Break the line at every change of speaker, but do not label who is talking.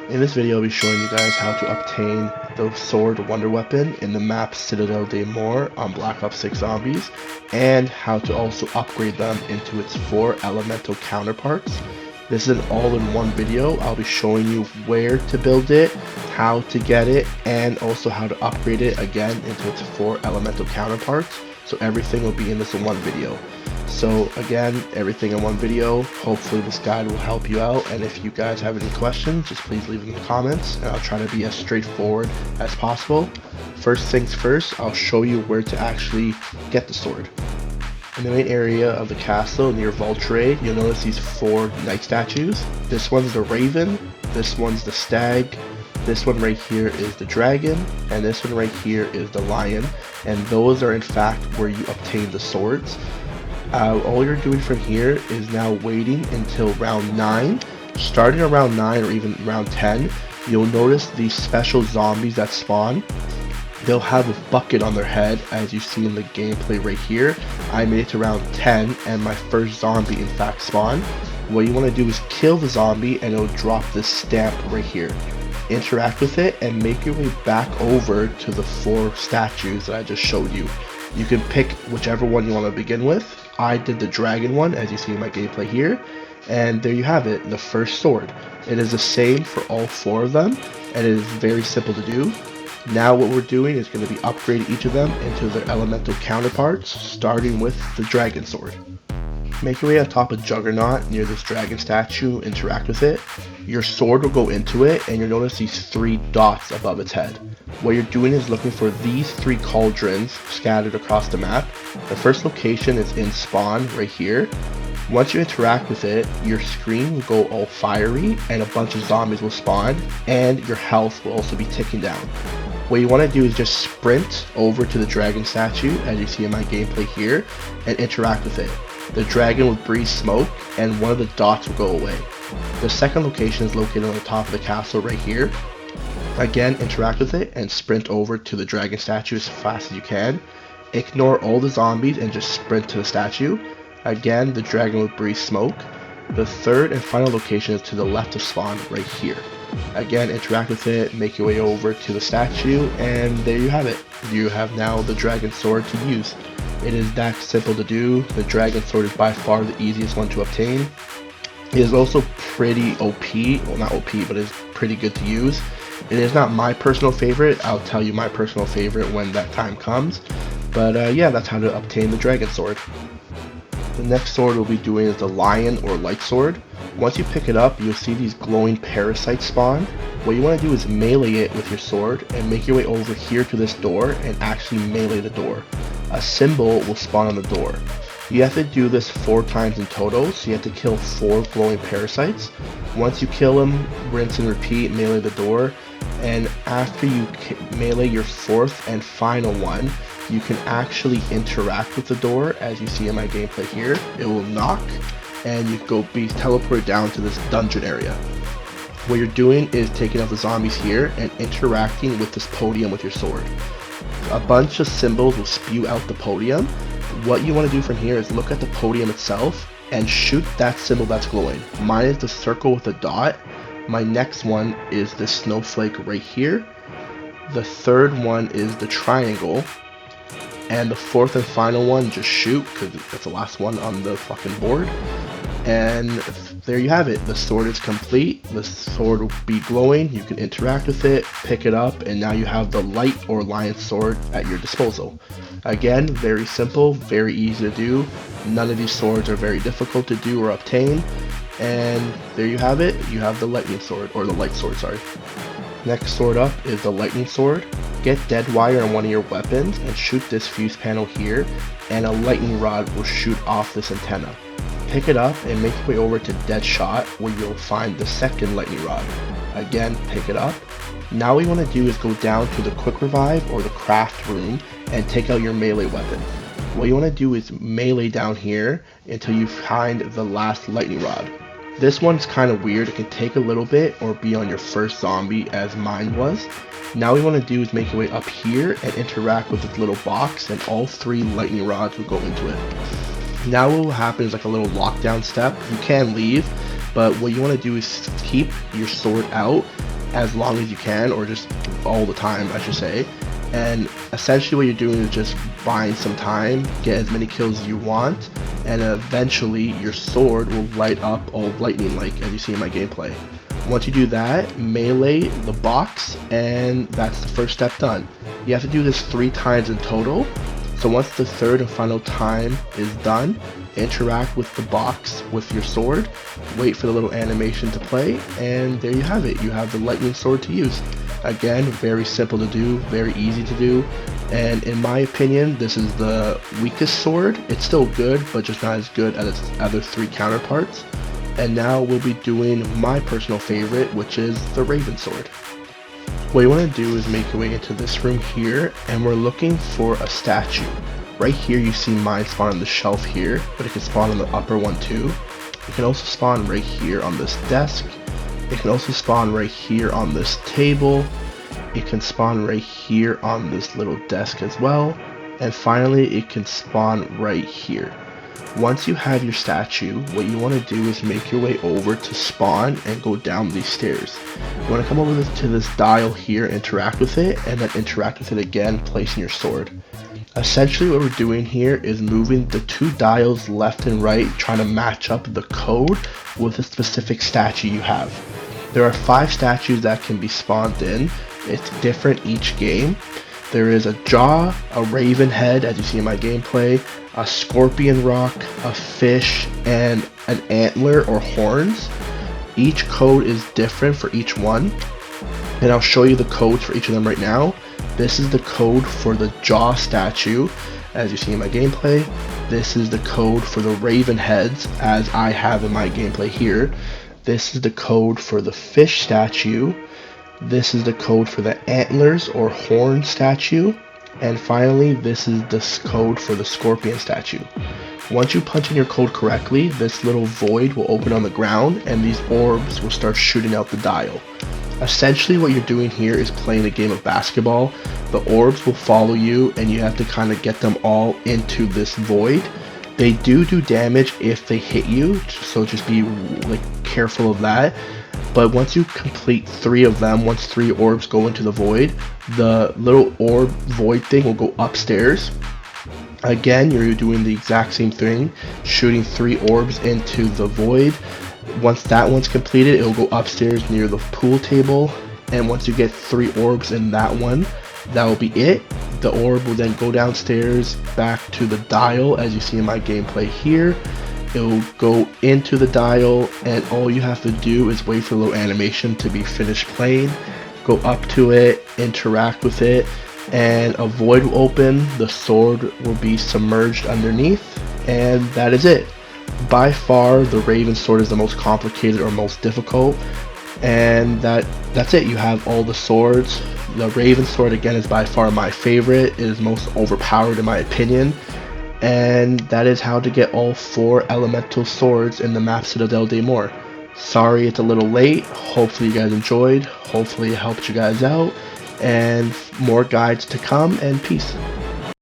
In this video, I'll be showing you guys how to obtain the sword wonder weapon in the map Citadelle de Morts on Black Ops 6 Zombies, and how to also upgrade them into its 4 elemental counterparts. This is an all-in-one video. I'll be showing you where to build it, how to get it, and also how to upgrade it again into its 4 elemental counterparts. So everything will be in this one video. So again, everything in one video. Hopefully this guide will help you out, and if you guys have any questions, just please leave them in the comments and I'll try to be as straightforward as possible. First things first, I'll show you where to actually get the sword. In the main area of the castle near Valtray, you'll notice these 4 knight statues. This one's the raven, this one's the stag, this one right here is the dragon, and this one right here is the lion, and those are in fact where you obtain the swords. All you're doing from here is now waiting until round 9. Starting around 9 or even round 10, you'll notice these special zombies that spawn. They'll have a bucket on their head, as you see in the gameplay right here. I made it to round 10 and my first zombie in fact spawned. What you want to do is kill the zombie and it'll drop this stamp right here. Interact with it and make your way back over to the 4 statues that I just showed you. You can pick whichever one you want to begin with. I did the dragon one, as you see in my gameplay here, and there you have it, the first sword. It is the same for all 4 of them, and it is very simple to do. Now what we're doing is going to be upgrading each of them into their elemental counterparts, starting with the dragon sword. Make your way on top of Juggernaut near this dragon statue, interact with it. Your sword will go into it and you'll notice these 3 dots above its head. What you're doing is looking for these 3 cauldrons scattered across the map. The first location is in spawn right here. Once you interact with it, your screen will go all fiery and a bunch of zombies will spawn, and your health will also be ticking down. What you want to do is just sprint over to the dragon statue, as you see in my gameplay here, and interact with it. The dragon will breathe smoke and one of the dots will go away. The second location is located on the top of the castle right here. Again, interact with it and sprint over to the dragon statue as fast as you can. Ignore all the zombies and just sprint to the statue. Again, the dragon will breathe smoke. The third and final location is to the left of spawn right here. Again, interact with it, make your way over to the statue, and there you have it. You have now the dragon sword to use. It is that simple to do. The dragon sword is by far the easiest one to obtain. It is also pretty OP, well not OP, but it's pretty good to use. It is not my personal favorite. I'll tell you my personal favorite when that time comes. But yeah, that's how to obtain the dragon sword. The next sword we'll be doing is the lion or light sword. Once you pick it up, you'll see these glowing parasites spawn. What you want to do is melee it with your sword and make your way over here to this door and actually melee the door. A symbol will spawn on the door. You have to do this 4 times in total, so you have to kill 4 glowing parasites. Once you kill them, rinse and repeat, melee the door, and after you melee your 4th and final one, you can actually interact with the door, as you see in my gameplay here. It will knock, and you go be teleported down to this dungeon area. What you're doing is taking out the zombies here and interacting with this podium with your sword. A bunch of symbols will spew out the podium. What you want to do from here is look at the podium itself and shoot that symbol that's glowing. Mine is the circle with a dot. My next one is the snowflake right here. The third one is the triangle. And the 4th and final one, just shoot, because that's the last one on the fucking board. And there you have it. The sword is complete. The sword will be glowing. You can interact with it, pick it up, and now you have the light or lion sword at your disposal. Again, very simple, very easy to do. None of these swords are very difficult to do or obtain. And there you have it. You have the lightning sword, or the light sword, sorry. Next sword up is the lightning sword. Get dead wire on one of your weapons and shoot this fuse panel here, and a lightning rod will shoot off this antenna. Pick it up and make your way over to dead shot, where you'll find the second lightning rod. Again, pick it up. Now what you want to do is go down to the quick revive or the craft room and take out your melee weapon. What you want to do is melee down here until you find the last lightning rod. This one's kind of weird. It can take a little bit or be on your first zombie, as mine was. Now what you want to do is make your way up here and interact with this little box, and all 3 lightning rods will go into it. Now what will happen is like a little lockdown step. You can leave, but what you want to do is keep your sword out as long as you can, or just all the time, I should say. And essentially what you're doing is just buying some time, get as many kills as you want, and eventually your sword will light up all lightning-like, as you see in my gameplay. Once you do that, melee the box, and that's the first step done. You have to do this 3 times in total. So once the third and final time is done, interact with the box with your sword, wait for the little animation to play, and there you have it. You have the lightning sword to use. Again, very simple to do, very easy to do, and in my opinion, this is the weakest sword. It's still good, but just not as good as its other 3 counterparts. And now we'll be doing my personal favorite, which is the Raven Sword. What you want to do is make your way into this room here, and we're looking for a statue. Right here you see mine spawn on the shelf here, but it can spawn on the upper one too. It can also spawn right here on this desk. It can also spawn right here on this table. It can spawn right here on this little desk as well. And finally it can spawn right here. Once you have your statue, what you want to do is make your way over to spawn and go down these stairs. You want to come over to this dial here, interact with it, and then interact with it again, placing your sword. Essentially what we're doing here is moving the 2 dials left and right, trying to match up the code with a specific statue you have. There are 5 statues that can be spawned in. It's different each game. There is a jaw, a raven head, as you see in my gameplay, a scorpion rock, a fish, and an antler or horns. Each code is different for each one, and I'll show you the codes for each of them right now. This is the code for the jaw statue, as you see in my gameplay. This is the code for the raven heads, as I have in my gameplay here. This is the code for the fish statue. This is the code for the antlers or horn statue. And finally, this is the code for the scorpion statue. Once you punch in your code correctly, this little void will open on the ground and these orbs will start shooting out the dial. Essentially what you're doing here is playing a game of basketball. The orbs will follow you and you have to kind of get them all into this void. They do damage if they hit you, so just be careful of that. But once you complete 3 of them, once 3 orbs go into the void, the little orb void thing will go upstairs. Again, you're doing the exact same thing, shooting 3 orbs into the void. Once that one's completed, it'll go upstairs near the pool table, and once you get 3 orbs in that one, that will be it. The orb will then go downstairs back to the dial, as you see in my gameplay here. It will go into the dial, and all you have to do is wait for the little animation to be finished playing. Go up to it, interact with it, and a void will open. The sword will be submerged underneath, and that is it. By far, the Raven Sword is the most complicated or most difficult, and that's it. You have all the swords. The Raven Sword, again, is by far my favorite. It is most overpowered in my opinion, and that is how to get all 4 elemental swords in the map Citadelle de Morts. Sorry it's a little late. Hopefully you guys enjoyed. Hopefully it helped you guys out, and more guides to come, and peace.